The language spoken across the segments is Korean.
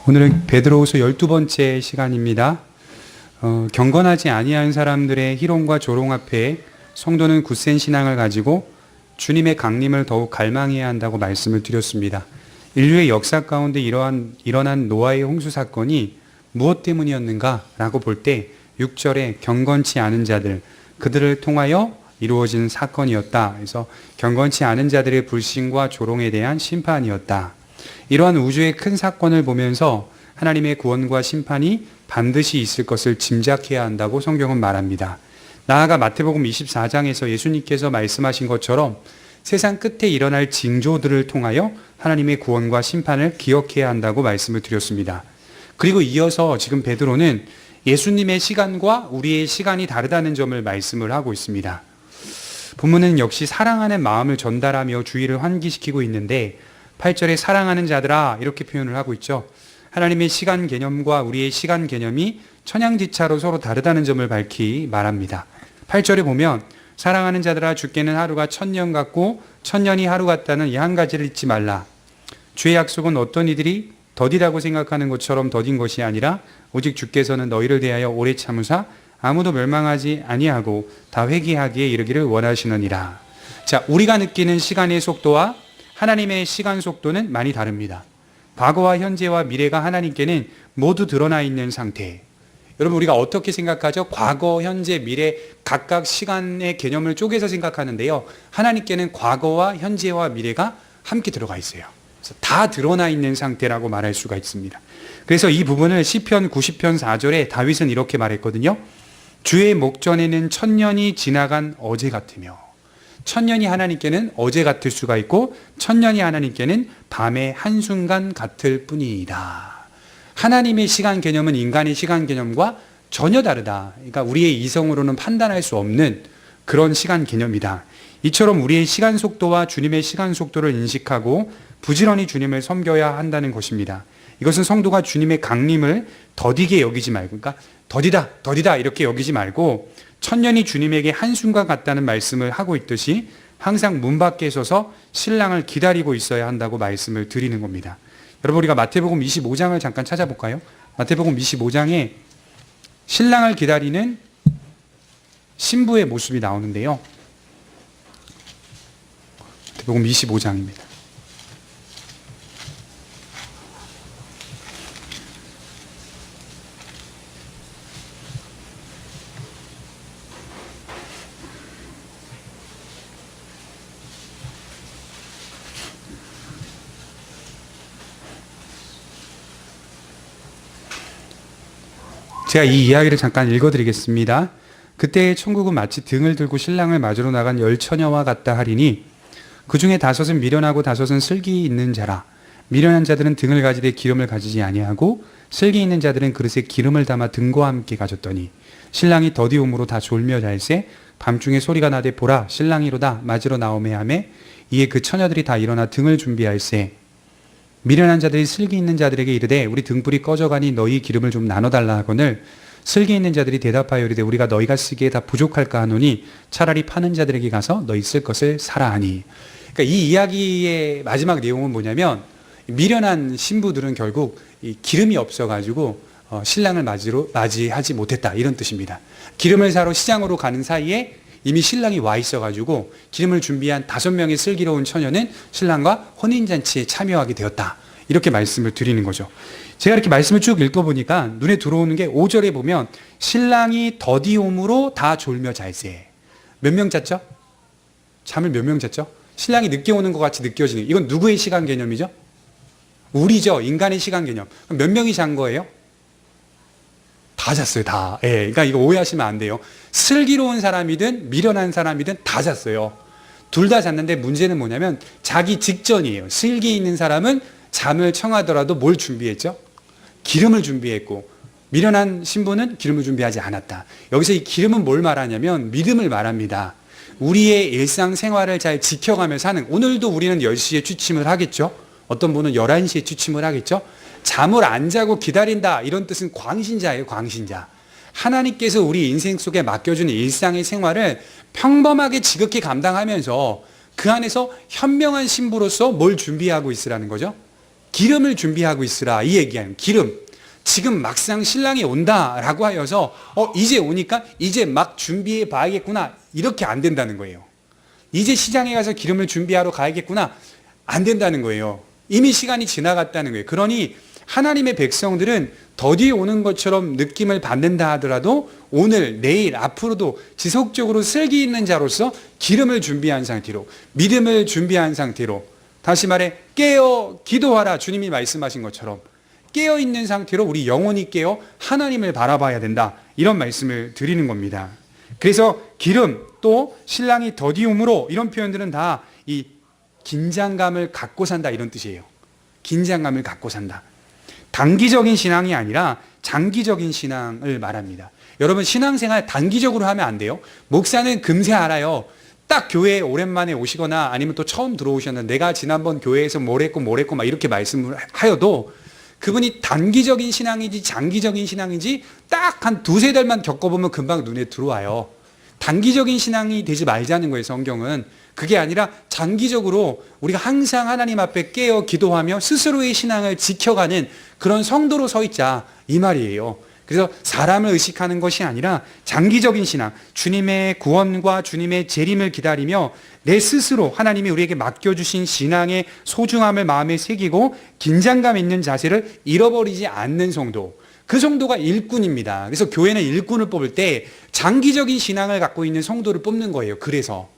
오늘은 베드로후서 12번째 시간입니다. 경건하지 아니한 사람들의 희롱과 조롱 앞에 성도는 굳센 신앙을 가지고 주님의 강림을 더욱 갈망해야 한다고 말씀을 드렸습니다. 인류의 역사 가운데 일어난 노아의 홍수 사건이 무엇 때문이었는가라고 볼 때 6절에 경건치 않은 자들, 그들을 통하여 이루어진 사건이었다. 그래서 경건치 않은 자들의 불신과 조롱에 대한 심판이었다. 이러한 우주의 큰 사건을 보면서 하나님의 구원과 심판이 반드시 있을 것을 짐작해야 한다고 성경은 말합니다. 나아가 마태복음 24장에서 예수님께서 말씀하신 것처럼 세상 끝에 일어날 징조들을 통하여 하나님의 구원과 심판을 기억해야 한다고 말씀을 드렸습니다. 그리고 이어서 지금 베드로는 예수님의 시간과 우리의 시간이 다르다는 점을 말씀을 하고 있습니다. 본문은 역시 사랑하는 마음을 전달하며 주의를 환기시키고 있는데 8절에 사랑하는 자들아 이렇게 표현을 하고 있죠. 하나님의 시간 개념과 우리의 시간 개념이 천양지차로 서로 다르다는 점을 밝히 말합니다. 8절에 보면 사랑하는 자들아 주께는 하루가 1000년 같고 1000년이 하루 같다는 이 한 가지를 잊지 말라. 주의 약속은 어떤 이들이 더디다고 생각하는 것처럼 더딘 것이 아니라 오직 주께서는 너희를 대하여 오래 참으사 아무도 멸망하지 아니하고 다 회개하기에 이르기를 원하시느니라. 자, 우리가 느끼는 시간의 속도와 하나님의 시간 속도는 많이 다릅니다. 과거와 현재와 미래가 하나님께는 모두 드러나 있는 상태. 여러분, 우리가 어떻게 생각하죠? 과거, 현재, 미래 각각 시간의 개념을 쪼개서 생각하는데요. 하나님께는 과거와 현재와 미래가 함께 들어가 있어요. 그래서 다 드러나 있는 상태라고 말할 수가 있습니다. 그래서 이 부분을 시편 90편 4절에 다윗은 이렇게 말했거든요. 주의 목전에는 1000년이 지나간 어제 같으며, 1000년이 하나님께는 어제 같을 수가 있고 1000년이 하나님께는 밤의 한순간 같을 뿐이다. 하나님의 시간 개념은 인간의 시간 개념과 전혀 다르다. 그러니까 우리의 이성으로는 판단할 수 없는 그런 시간 개념이다. 이처럼 우리의 시간 속도와 주님의 시간 속도를 인식하고 부지런히 주님을 섬겨야 한다는 것입니다. 이것은 성도가 주님의 강림을 더디게 여기지 말고, 그러니까 더디다 이렇게 여기지 말고 1000년이 주님에게 한순간 같다는 말씀을 하고 있듯이 항상 문 밖에 서서 신랑을 기다리고 있어야 한다고 말씀을 드리는 겁니다. 여러분, 우리가 마태복음 25장을 잠깐 찾아볼까요? 마태복음 25장에 신랑을 기다리는 신부의 모습이 나오는데요. 마태복음 25장입니다. 제가 이 이야기를 잠깐 읽어드리겠습니다. 그때의 천국은 마치 등을 들고 신랑을 맞으러 나간 10처녀와 같다 하리니 그 중에 5은 미련하고 5은 슬기 있는 자라. 미련한 자들은 등을 가지되 기름을 가지지 아니하고 슬기 있는 자들은 그릇에 기름을 담아 등과 함께 가졌더니 신랑이 더디움으로 다 졸며 잘세 밤중에 소리가 나되 보라 신랑이로다 맞으러 나오매 하매 이에 그 처녀들이 다 일어나 등을 준비할세 미련한 자들이 슬기 있는 자들에게 이르되 우리 등불이 꺼져가니 너희 기름을 좀 나눠달라 하거늘 슬기 있는 자들이 대답하여 이르되 우리가 너희가 쓰기에 다 부족할까 하노니 차라리 파는 자들에게 가서 너희 쓸 것을 사라 하니. 그러니까 이 이야기의 마지막 내용은 뭐냐면 미련한 신부들은 결국 이 기름이 없어가지고 신랑을 맞이하지 못했다 이런 뜻입니다. 기름을 사러 시장으로 가는 사이에 이미 신랑이 와 있어가지고 기름을 준비한 5명의 슬기로운 처녀는 신랑과 혼인잔치에 참여하게 되었다. 이렇게 말씀을 드리는 거죠. 제가 이렇게 말씀을 쭉 읽어보니까 눈에 들어오는 게 5절에 보면 신랑이 더디옴으로 다 졸며 잘세. 몇 명 잤죠? 잠을 몇 명 잤죠? 신랑이 늦게 오는 것 같이 느껴지는, 이건 누구의 시간 개념이죠? 우리죠. 인간의 시간 개념. 몇 명이 잔 거예요? 다 잤어요, 다. 예, 그러니까 이거 오해하시면 안 돼요. 슬기로운 사람이든 미련한 사람이든 다 잤어요. 둘 다 잤는데 문제는 뭐냐면 자기 직전이에요. 슬기 있는 사람은 잠을 청하더라도 뭘 준비했죠? 기름을 준비했고, 미련한 신부는 기름을 준비하지 않았다. 여기서 이 기름은 뭘 말하냐면 믿음을 말합니다. 우리의 일상생활을 잘 지켜가며 사는, 오늘도 우리는 10시에 취침을 하겠죠? 어떤 분은 11시에 취침을 하겠죠? 잠을 안 자고 기다린다, 이런 뜻은 광신자예요, 광신자. 하나님께서 우리 인생 속에 맡겨주는 일상의 생활을 평범하게 지극히 감당하면서 그 안에서 현명한 신부로서 뭘 준비하고 있으라는 거죠? 기름을 준비하고 있으라 이 얘기예요. 기름. 지금 막상 신랑이 온다라고 하여서 이제 오니까 이제 막 준비해 봐야겠구나 이렇게 안 된다는 거예요. 이제 시장에 가서 기름을 준비하러 가야겠구나 안 된다는 거예요. 이미 시간이 지나갔다는 거예요. 그러니 하나님의 백성들은 더디 오는 것처럼 느낌을 받는다 하더라도 오늘 내일 앞으로도 지속적으로 슬기 있는 자로서 기름을 준비한 상태로, 믿음을 준비한 상태로, 다시 말해 깨어 기도하라 주님이 말씀하신 것처럼 깨어 있는 상태로 우리 영혼이 깨어 하나님을 바라봐야 된다, 이런 말씀을 드리는 겁니다. 그래서 기름 또 신랑이 더디움으로 이런 표현들은 다 이 긴장감을 갖고 산다 이런 뜻이에요. 긴장감을 갖고 산다. 단기적인 신앙이 아니라 장기적인 신앙을 말합니다. 여러분 신앙생활 단기적으로 하면 안 돼요. 목사는 금세 알아요. 딱 교회에 오랜만에 오시거나 아니면 또 처음 들어오셨는데 내가 지난번 교회에서 뭘 했고 막 이렇게 말씀을 하여도 그분이 단기적인 신앙인지 장기적인 신앙인지 딱 한 두세 달만 겪어보면 금방 눈에 들어와요. 단기적인 신앙이 되지 말자는 거예요, 성경은. 그게 아니라 장기적으로 우리가 항상 하나님 앞에 깨어 기도하며 스스로의 신앙을 지켜가는 그런 성도로 서 있자 이 말이에요. 그래서 사람을 의식하는 것이 아니라 장기적인 신앙, 주님의 구원과 주님의 재림을 기다리며 내 스스로 하나님이 우리에게 맡겨주신 신앙의 소중함을 마음에 새기고 긴장감 있는 자세를 잃어버리지 않는 성도, 그 성도가 일꾼입니다. 그래서 교회는 일꾼을 뽑을 때 장기적인 신앙을 갖고 있는 성도를 뽑는 거예요. 그래서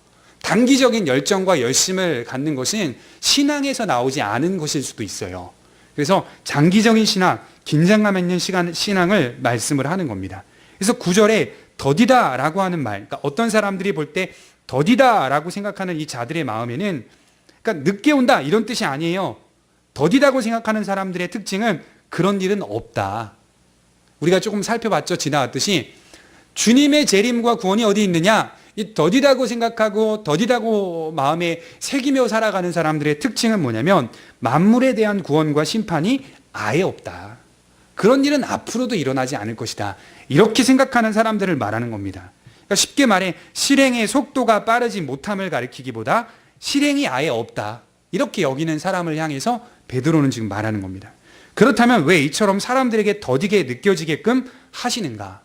단기적인 열정과 열심을 갖는 것은 신앙에서 나오지 않은 것일 수도 있어요. 그래서 장기적인 신앙, 긴장감 있는 신앙을 말씀을 하는 겁니다. 그래서 9절에 더디다라고 하는 말, 그러니까 어떤 사람들이 볼 때 더디다라고 생각하는 이 자들의 마음에는, 그러니까 늦게 온다 이런 뜻이 아니에요. 더디다고 생각하는 사람들의 특징은 그런 일은 없다. 우리가 조금 살펴봤죠. 지나왔듯이 주님의 재림과 구원이 어디 있느냐? 이 더디다고 생각하고 더디다고 마음에 새기며 살아가는 사람들의 특징은 뭐냐면 만물에 대한 구원과 심판이 아예 없다. 그런 일은 앞으로도 일어나지 않을 것이다. 이렇게 생각하는 사람들을 말하는 겁니다. 그러니까 쉽게 말해 실행의 속도가 빠르지 못함을 가리키기보다 실행이 아예 없다. 이렇게 여기는 사람을 향해서 베드로는 지금 말하는 겁니다. 그렇다면 왜 이처럼 사람들에게 더디게 느껴지게끔 하시는가?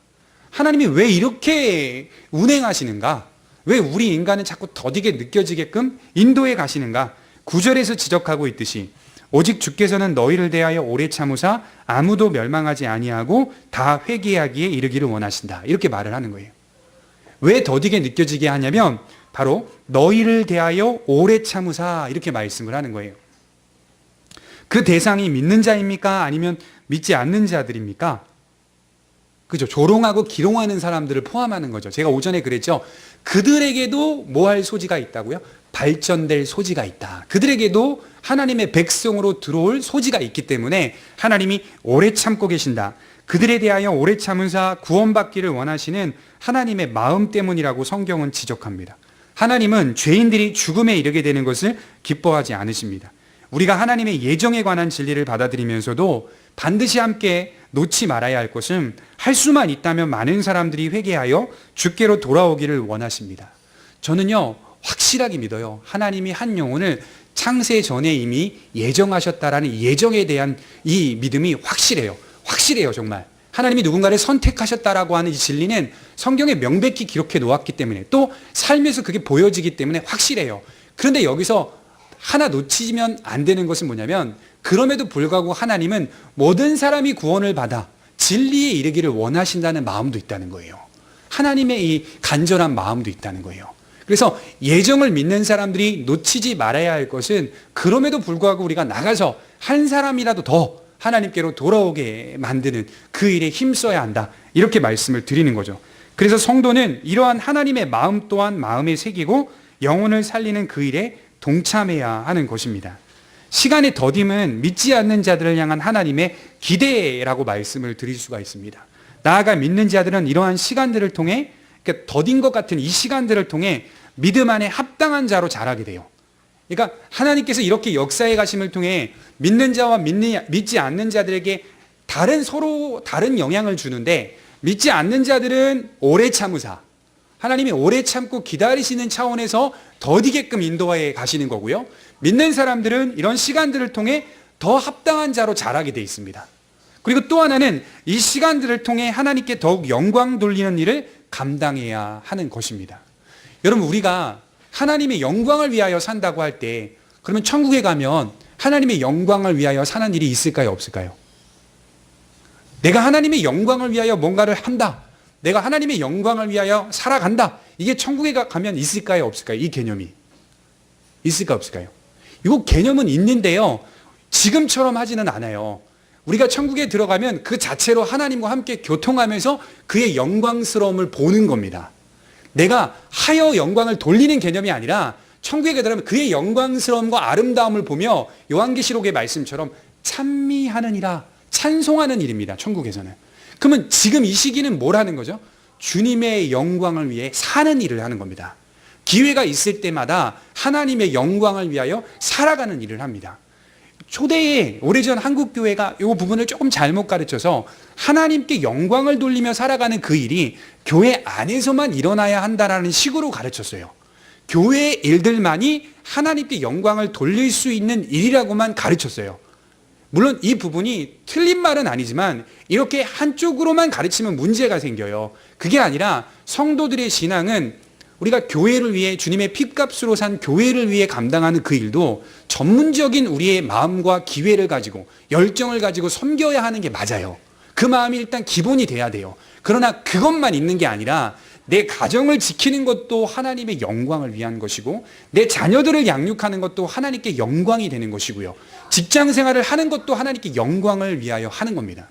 하나님이 왜 이렇게 운행하시는가? 왜 우리 인간은 자꾸 더디게 느껴지게끔 인도해 가시는가? 9절에서 지적하고 있듯이 오직 주께서는 너희를 대하여 오래 참으사 아무도 멸망하지 아니하고 다 회개하기에 이르기를 원하신다. 이렇게 말을 하는 거예요. 왜 더디게 느껴지게 하냐면 바로 너희를 대하여 오래 참으사 이렇게 말씀을 하는 거예요. 그 대상이 믿는 자입니까? 아니면 믿지 않는 자들입니까? 그죠? 조롱하고 기롱하는 사람들을 포함하는 거죠. 제가 오전에 그랬죠. 그들에게도 뭐 할 소지가 있다고요? 발전될 소지가 있다. 그들에게도 하나님의 백성으로 들어올 소지가 있기 때문에 하나님이 오래 참고 계신다. 그들에 대하여 오래 참으사 구원받기를 원하시는 하나님의 마음 때문이라고 성경은 지적합니다. 하나님은 죄인들이 죽음에 이르게 되는 것을 기뻐하지 않으십니다. 우리가 하나님의 예정에 관한 진리를 받아들이면서도 반드시 함께 놓지 말아야 할 것은 할 수만 있다면 많은 사람들이 회개하여 주께로 돌아오기를 원하십니다. 저는요 확실하게 믿어요. 하나님이 한 영혼을 창세 전에 이미 예정하셨다라는 예정에 대한 이 믿음이 확실해요. 확실해요 정말. 하나님이 누군가를 선택하셨다라고 하는 이 진리는 성경에 명백히 기록해 놓았기 때문에 또 삶에서 그게 보여지기 때문에 확실해요. 그런데 여기서 하나 놓치면 안 되는 것은 뭐냐면 그럼에도 불구하고 하나님은 모든 사람이 구원을 받아 진리에 이르기를 원하신다는 마음도 있다는 거예요. 하나님의 이 간절한 마음도 있다는 거예요. 그래서 예정을 믿는 사람들이 놓치지 말아야 할 것은 그럼에도 불구하고 우리가 나가서 한 사람이라도 더 하나님께로 돌아오게 만드는 그 일에 힘써야 한다. 이렇게 말씀을 드리는 거죠. 그래서 성도는 이러한 하나님의 마음 또한 마음에 새기고 영혼을 살리는 그 일에 동참해야 하는 것입니다. 시간의 더딤은 믿지 않는 자들을 향한 하나님의 기대라고 말씀을 드릴 수가 있습니다. 나아가 믿는 자들은 이러한 시간들을 통해, 그러니까 더딘 것 같은 이 시간들을 통해 믿음 안에 합당한 자로 자라게 돼요. 그러니까 하나님께서 이렇게 역사의 가심을 통해 믿는 자와 믿지 않는 자들에게 서로 다른 영향을 주는데, 믿지 않는 자들은 오래 참으사, 하나님이 오래 참고 기다리시는 차원에서 더디게끔 인도해 가시는 거고요. 믿는 사람들은 이런 시간들을 통해 더 합당한 자로 자라게 돼 있습니다. 그리고 또 하나는 이 시간들을 통해 하나님께 더욱 영광 돌리는 일을 감당해야 하는 것입니다. 여러분, 우리가 하나님의 영광을 위하여 산다고 할 때, 그러면 천국에 가면 하나님의 영광을 위하여 사는 일이 있을까요, 없을까요? 내가 하나님의 영광을 위하여 뭔가를 한다, 내가 하나님의 영광을 위하여 살아간다, 이게 천국에 가면 있을까요, 없을까요? 이 개념이 있을까, 없을까요? 이 개념은 있는데요, 지금처럼 하지는 않아요. 우리가 천국에 들어가면 그 자체로 하나님과 함께 교통하면서 그의 영광스러움을 보는 겁니다. 내가 하여 영광을 돌리는 개념이 아니라 천국에 들어가면 그의 영광스러움과 아름다움을 보며 요한계시록의 말씀처럼 찬미하느니라, 찬송하는 일입니다. 천국에서는. 그러면 지금 이 시기는 뭘 하는 거죠? 주님의 영광을 위해 사는 일을 하는 겁니다. 기회가 있을 때마다 하나님의 영광을 위하여 살아가는 일을 합니다. 초대에 오래전 한국교회가 이 부분을 조금 잘못 가르쳐서 하나님께 영광을 돌리며 살아가는 그 일이 교회 안에서만 일어나야 한다라는 식으로 가르쳤어요. 교회의 일들만이 하나님께 영광을 돌릴 수 있는 일이라고만 가르쳤어요. 물론 이 부분이 틀린 말은 아니지만 이렇게 한쪽으로만 가르치면 문제가 생겨요. 그게 아니라 성도들의 신앙은 우리가 교회를 위해, 주님의 핏값으로 산 교회를 위해 감당하는 그 일도 전문적인 우리의 마음과 기회를 가지고 열정을 가지고 섬겨야 하는 게 맞아요. 그 마음이 일단 기본이 돼야 돼요. 그러나 그것만 있는 게 아니라 내 가정을 지키는 것도 하나님의 영광을 위한 것이고, 내 자녀들을 양육하는 것도 하나님께 영광이 되는 것이고요, 직장 생활을 하는 것도 하나님께 영광을 위하여 하는 겁니다.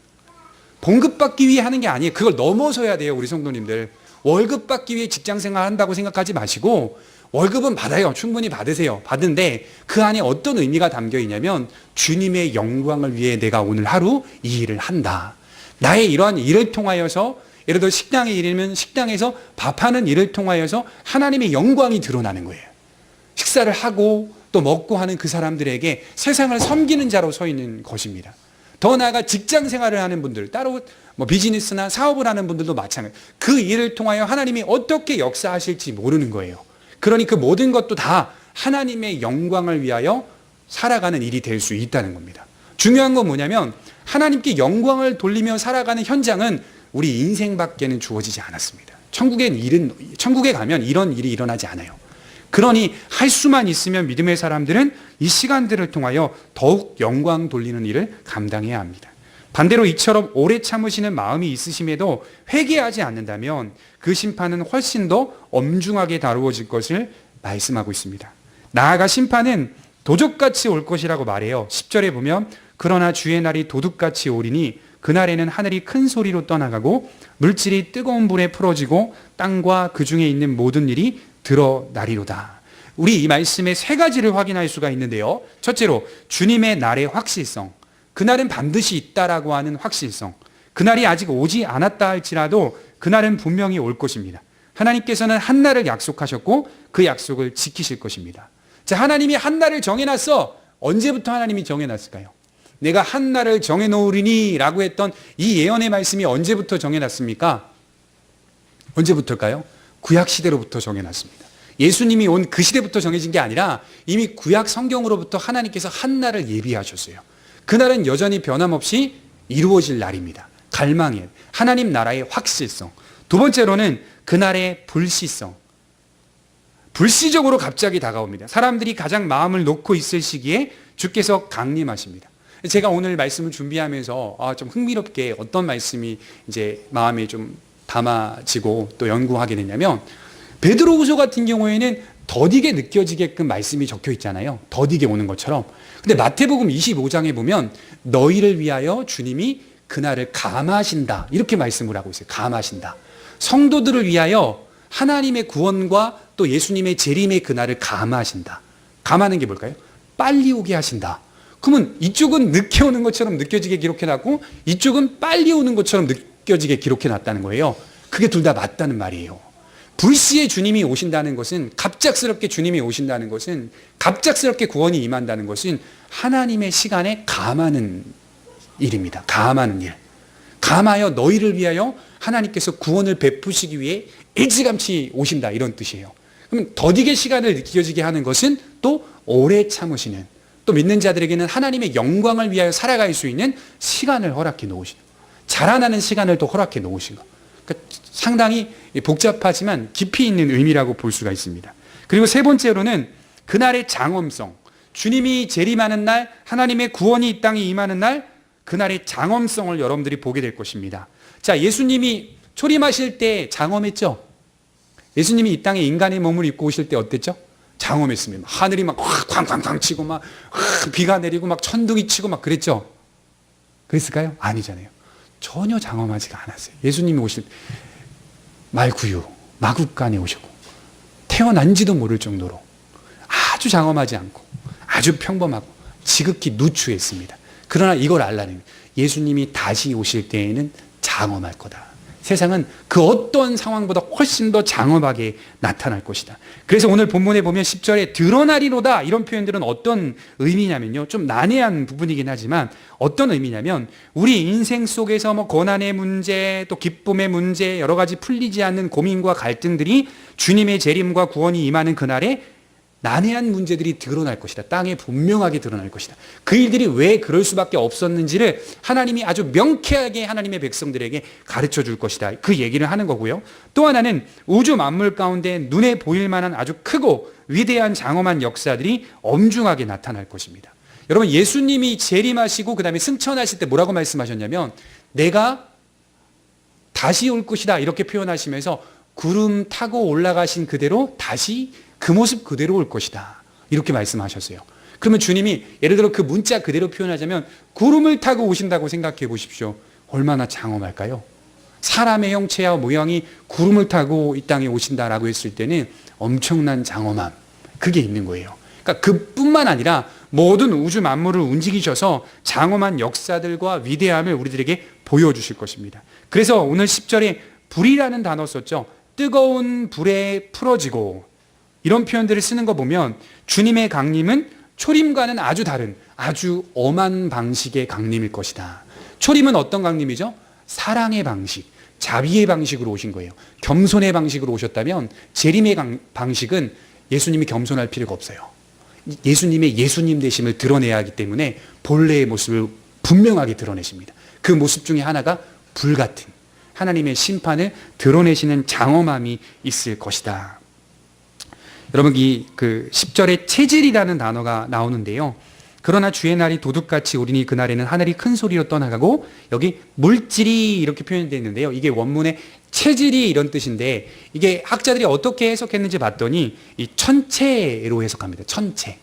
봉급받기 위해 하는 게 아니에요. 그걸 넘어서야 돼요. 우리 성도님들, 월급 받기 위해 직장 생활 한다고 생각하지 마시고, 월급은 받아요. 충분히 받으세요. 받은데 그 안에 어떤 의미가 담겨 있냐면, 주님의 영광을 위해 내가 오늘 하루 이 일을 한다. 나의 이러한 일을 통하여서, 예를 들어 식당의 일이면 식당에서 밥하는 일을 통하여서 하나님의 영광이 드러나는 거예요. 식사를 하고 또 먹고 하는 그 사람들에게 세상을 섬기는 자로 서 있는 것입니다. 더 나아가 직장 생활을 하는 분들, 따로 비즈니스나 사업을 하는 분들도 마찬가지. 그 일을 통하여 하나님이 어떻게 역사하실지 모르는 거예요. 그러니 그 모든 것도 다 하나님의 영광을 위하여 살아가는 일이 될 수 있다는 겁니다. 중요한 건 뭐냐면, 하나님께 영광을 돌리며 살아가는 현장은 우리 인생밖에는 주어지지 않았습니다. 천국에 가면 이런 일이 일어나지 않아요. 그러니 할 수만 있으면 믿음의 사람들은 이 시간들을 통하여 더욱 영광 돌리는 일을 감당해야 합니다. 반대로 이처럼 오래 참으시는 마음이 있으심에도 회개하지 않는다면 그 심판은 훨씬 더 엄중하게 다루어질 것을 말씀하고 있습니다. 나아가 심판은 도적같이 올 것이라고 말해요. 10절에 보면, 그러나 주의 날이 도둑같이 오리니 그날에는 하늘이 큰 소리로 떠나가고 물질이 뜨거운 불에 풀어지고 땅과 그 중에 있는 모든 일이 드러나리로다. 우리 이 말씀의 세 가지를 확인할 수가 있는데요. 첫째로, 주님의 날의 확실성. 그날은 반드시 있다라고 하는 확실성. 그날이 아직 오지 않았다 할지라도 그날은 분명히 올 것입니다. 하나님께서는 한 날을 약속하셨고 그 약속을 지키실 것입니다. 자, 하나님이 한 날을 정해놨어. 언제부터 하나님이 정해놨을까요? 내가 한 날을 정해놓으리니 라고 했던 이 예언의 말씀이 언제부터 정해놨습니까? 언제부터일까요? 구약 시대로부터 정해놨습니다. 예수님이 온 그 시대부터 정해진 게 아니라 이미 구약 성경으로부터 하나님께서 한 날을 예비하셨어요. 그날은 여전히 변함없이 이루어질 날입니다. 갈망의 하나님 나라의 확실성. 두 번째로는 그날의 불시성. 불시적으로 갑자기 다가옵니다. 사람들이 가장 마음을 놓고 있을 시기에 주께서 강림하십니다. 제가 오늘 말씀을 준비하면서 좀 흥미롭게 어떤 말씀이 이제 마음에 좀 담아지고 또 연구하게 됐냐면, 베드로후서 같은 경우에는 더디게 느껴지게끔 말씀이 적혀 있잖아요. 더디게 오는 것처럼. 근데 마태복음 25장에 보면 너희를 위하여 주님이 그날을 감하신다, 이렇게 말씀을 하고 있어요. 감하신다. 성도들을 위하여 하나님의 구원과 또 예수님의 재림의 그날을 감하신다. 감하는 게 뭘까요? 빨리 오게 하신다. 그러면 이쪽은 늦게 오는 것처럼 느껴지게 기록해놨고 이쪽은 빨리 오는 것처럼 느껴지게 기록해놨다는 거예요. 그게 둘 다 맞다는 말이에요. 불시에 주님이 오신다는 것은, 갑작스럽게 주님이 오신다는 것은, 갑작스럽게 구원이 임한다는 것은 하나님의 시간에 감하는 일입니다. 감하는 일. 감하여 너희를 위하여 하나님께서 구원을 베푸시기 위해 일찌감치 오신다, 이런 뜻이에요. 그럼 더디게 시간을 느껴지게 하는 것은 또 오래 참으시는, 또 또 믿는 자들에게는 하나님의 영광을 위하여 살아갈 수 있는 시간을 허락해 놓으신, 자라나는 시간을 또 허락해 놓으신 것. 그러니까 상당히 복잡하지만 깊이 있는 의미라고 볼 수가 있습니다. 그리고 세 번째로는 그날의 장엄성, 주님이 재림하는 날, 하나님의 구원이 이 땅에 임하는 날, 그날의 장엄성을 여러분들이 보게 될 것입니다. 자, 예수님이 초림하실 때 장엄했죠? 예수님이 이 땅에 인간의 몸을 입고 오실 때 어땠죠? 장엄했습니다. 하늘이 막 쾅쾅쾅 치고 막 비가 내리고 막 천둥이 치고 막 그랬죠? 그랬을까요? 아니잖아요. 전혀 장엄하지가 않았어요. 예수님이 오실 때 말구유, 마구간에 오셨고 태어난지도 모를 정도로 아주 장엄하지 않고 아주 평범하고 지극히 누추했습니다. 그러나 이걸 알라는 거예요. 예수님이 다시 오실 때에는 장엄할 거다. 세상은 그 어떤 상황보다 훨씬 더 장엄하게 나타날 것이다. 그래서 오늘 본문에 보면 10절에 드러나리로다 이런 표현들은 어떤 의미냐면요, 좀 난해한 부분이긴 하지만 어떤 의미냐면 우리 인생 속에서 뭐 고난의 문제, 또 기쁨의 문제, 여러 가지 풀리지 않는 고민과 갈등들이 주님의 재림과 구원이 임하는 그날에 난해한 문제들이 드러날 것이다. 땅에 분명하게 드러날 것이다. 그 일들이 왜 그럴 수밖에 없었는지를 하나님이 아주 명쾌하게 하나님의 백성들에게 가르쳐 줄 것이다. 그 얘기를 하는 거고요. 또 하나는 우주 만물 가운데 눈에 보일 만한 아주 크고 위대한 장엄한 역사들이 엄중하게 나타날 것입니다. 여러분, 예수님이 재림하시고 그 다음에 승천하실 때 뭐라고 말씀하셨냐면 내가 다시 올 것이다 이렇게 표현하시면서 구름 타고 올라가신 그대로 다시 그 모습 그대로 올 것이다 이렇게 말씀하셨어요. 그러면 주님이 예를 들어 그 문자 그대로 표현하자면 구름을 타고 오신다고 생각해 보십시오. 얼마나 장엄할까요? 사람의 형체와 모양이 구름을 타고 이 땅에 오신다라고 했을 때는 엄청난 장엄함, 그게 있는 거예요. 그러니까 그뿐만 아니라 모든 우주 만물을 움직이셔서 장엄한 역사들과 위대함을 우리들에게 보여주실 것입니다. 그래서 오늘 10절에 불이라는 단어 썼죠. 뜨거운 불에 풀어지고 이런 표현들을 쓰는 거 보면 주님의 강림은 초림과는 아주 다른 아주 엄한 방식의 강림일 것이다. 초림은 어떤 강림이죠? 사랑의 방식, 자비의 방식으로 오신 거예요. 겸손의 방식으로 오셨다면 재림의 방식은 예수님이 겸손할 필요가 없어요. 예수님의 예수님 되심을 드러내야 하기 때문에 본래의 모습을 분명하게 드러내십니다. 그 모습 중에 하나가 불 같은 하나님의 심판을 드러내시는 장엄함이 있을 것이다. 여러분, 이 10절에 체질이라는 단어가 나오는데요. 그러나 주의 날이 도둑같이 오리니 그날에는 하늘이 큰 소리로 떠나가고, 여기 물질이 이렇게 표현되어 있는데요. 이게 원문에 체질이 이런 뜻인데 이게 학자들이 어떻게 해석했는지 봤더니 이 천체로 해석합니다. 천체.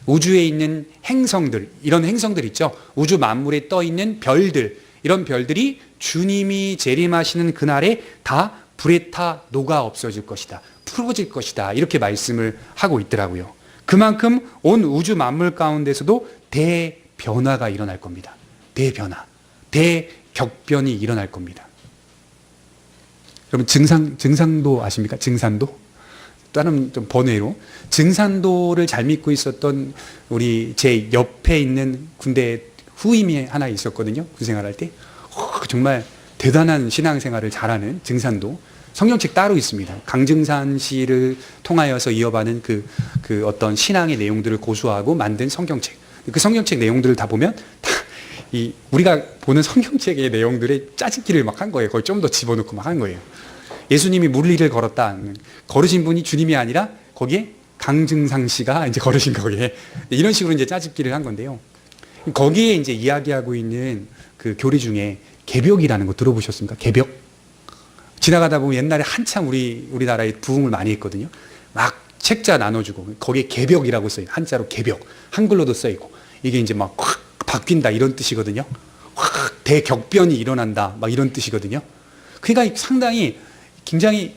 우주에 있는 행성들, 이런 행성들 있죠. 우주 만물에 떠 있는 별들, 이런 별들이 주님이 재림하시는 그날에 다 불에 타 녹아 없어질 것이다. 풀어질 것이다. 이렇게 말씀을 하고 있더라고요. 그만큼 온 우주 만물 가운데서도 대변화가 일어날 겁니다. 대변화, 대격변이 일어날 겁니다. 여러분, 증상도 아십니까? 증산도? 다른 좀 번외로 증산도를 잘 믿고 있었던 우리 제 옆에 있는 군대 후임이 하나 있었거든요. 군생활할 때. 정말 대단한 신앙생활을 잘하는 증산도. 성경책 따로 있습니다. 강증산 씨를 통하여서 이어받은 그 어떤 신앙의 내용들을 고수하고 만든 성경책. 그 성경책 내용들을 다 보면 다 우리가 보는 성경책의 내용들에 짜집기를 막 한 거예요. 그걸 좀 더 집어넣고 막 한 거예요. 예수님이 물리를 걸었다. 걸으신 분이 주님이 아니라 거기에 강증상 씨가 이제 걸으신 거기에 이런 식으로 이제 짜집기를 한 건데요. 거기에 이제 이야기하고 있는 그 교리 중에 개벽이라는 거 들어보셨습니까? 개벽? 지나가다 보면 옛날에 한참 우리나라에 부흥을 많이 했거든요. 막 책자 나눠주고 거기에 개벽이라고 써요. 한자로 개벽, 한글로도 써있고 이게 이제 막 확 바뀐다 이런 뜻이거든요. 확 대격변이 일어난다 막 이런 뜻이거든요. 그러니까 상당히 굉장히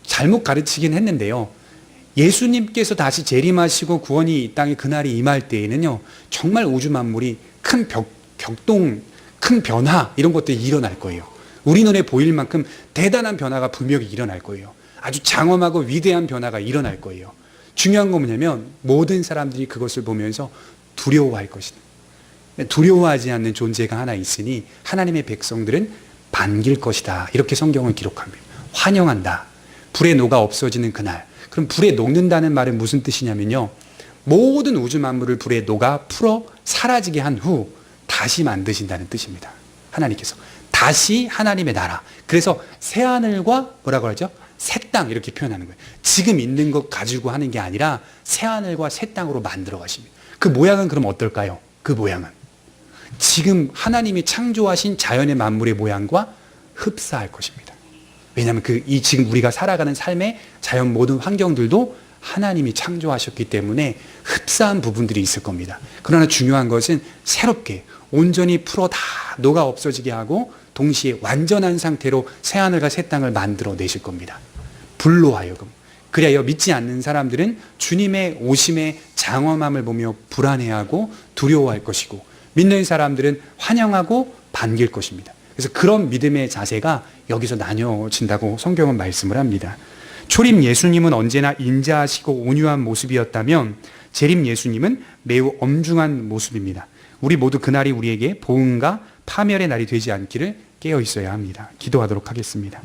잘못 가르치긴 했는데요. 예수님께서 다시 재림하시고 구원이 이 땅에 그날이 임할 때에는요, 정말 우주 만물이 큰 격동, 큰 변화 이런 것들이 일어날 거예요. 우리 눈에 보일 만큼 대단한 변화가 분명히 일어날 거예요. 아주 장엄하고 위대한 변화가 일어날 거예요. 중요한 건 뭐냐면 모든 사람들이 그것을 보면서 두려워할 것이다. 두려워하지 않는 존재가 하나 있으니 하나님의 백성들은 반길 것이다. 이렇게 성경은 기록합니다. 환영한다. 불에 녹아 없어지는 그날. 그럼 불에 녹는다는 말은 무슨 뜻이냐면요, 모든 우주 만물을 불에 녹아 풀어 사라지게 한 후 다시 만드신다는 뜻입니다. 하나님께서 다시 하나님의 나라. 그래서 새하늘과 뭐라고 하죠? 새 땅 이렇게 표현하는 거예요. 지금 있는 것 가지고 하는 게 아니라 새하늘과 새 땅으로 만들어 가십니다. 그 모양은 그럼 어떨까요? 그 모양은 지금 하나님이 창조하신 자연의 만물의 모양과 흡사할 것입니다. 왜냐하면 지금 우리가 살아가는 삶의 자연 모든 환경들도 하나님이 창조하셨기 때문에 흡사한 부분들이 있을 겁니다. 그러나 중요한 것은 새롭게 온전히 풀어 다 녹아 없어지게 하고 동시에 완전한 상태로 새하늘과 새 땅을 만들어 내실 겁니다. 불로 하여금. 그래야 믿지 않는 사람들은 주님의 오심의 장엄함을 보며 불안해하고 두려워할 것이고, 믿는 사람들은 환영하고 반길 것입니다. 그래서 그런 믿음의 자세가 여기서 나뉘어진다고 성경은 말씀을 합니다. 초림 예수님은 언제나 인자하시고 온유한 모습이었다면 재림 예수님은 매우 엄중한 모습입니다. 우리 모두 그날이 우리에게 보응과 파멸의 날이 되지 않기를 깨어 있어야 합니다. 기도하도록 하겠습니다.